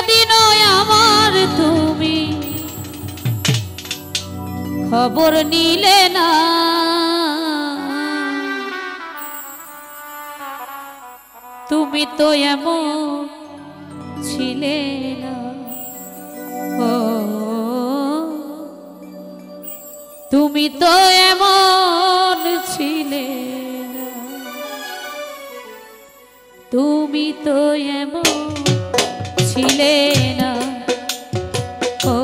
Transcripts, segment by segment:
দিনও আমার তুমি খবর নিলে না। তুমি তো এমন ছিলে না, ও তুমি তো এমন ছিলে না, তুমি তো এমন ছিলে না, ও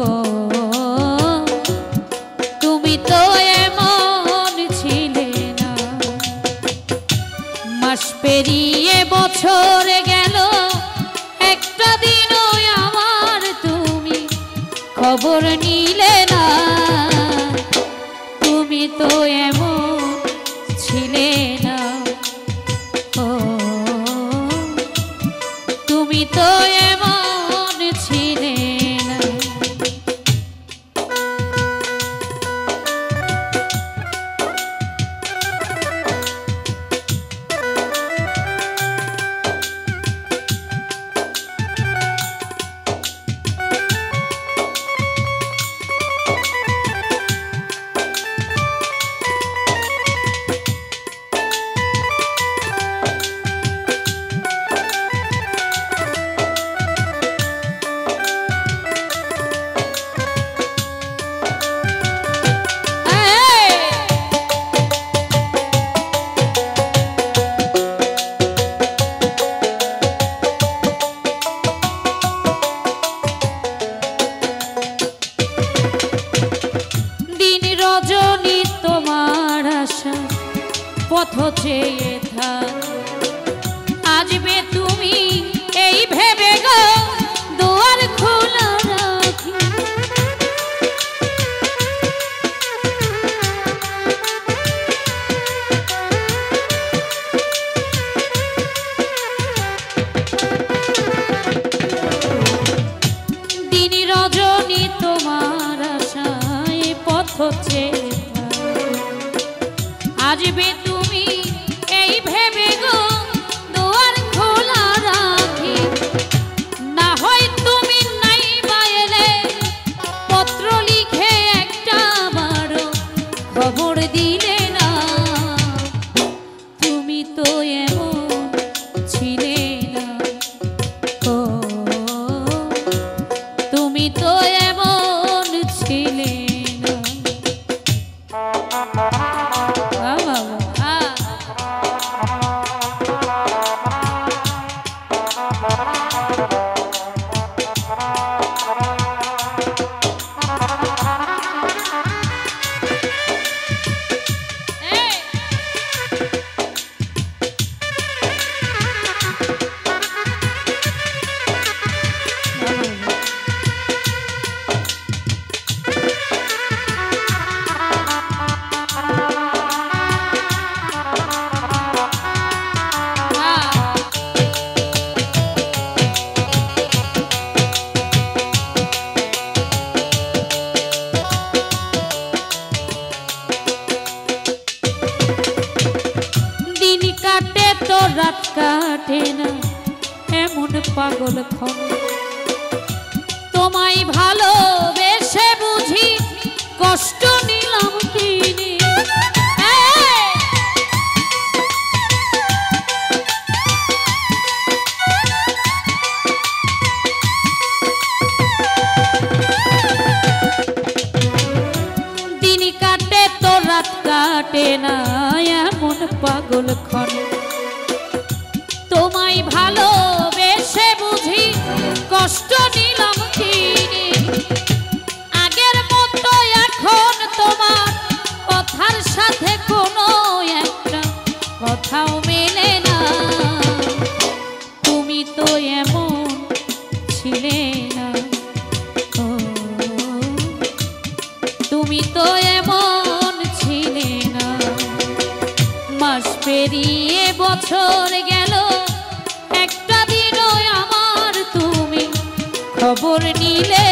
তুমি তো এমন ছিলে না। মাস পেরিয়ে বছর গেল, একটা দিনও আমার তুমি খবর নিলে না। তুমি তো এমন ছিলে না, ও তুমি তো এমন ছিলে না। পথ চেয়ে থাক, আসবে তুমি এই ভেবে গো দুয়ার খোলা রাখি। দিন রজনী তোমার আশায় পথ চেয়ে আসবে তুমি এই ভেবে গো দুয়ার খোলা রাখি। না হয় তুমি নাই বাইলে পত্র লিখে একটা বারো খবর দিলে না। তুমি তো এমন ছিলে না, ও তুমি তো এমন ছিলে না। রাত কাটে না এমন পাগল খন, তোমায় ভালোবেসে বুঝি কষ্ট নিলাম কিনে। দিন কাটে তো রাত কাটে না এমন পাগল খন, তোমায় ভালোবেসে বুঝি কষ্ট নিলাম কিনে। আগের মতো এখন তোমার কথার সাথে কোনো একটা কথাও মেলে না। তুমি তো এমন ছিলে না, ও তুমি তো এমন ছিলে না। মাস পেরিয়ে বছর গেল, একটা দিনও আমার তুমি খবর নিলে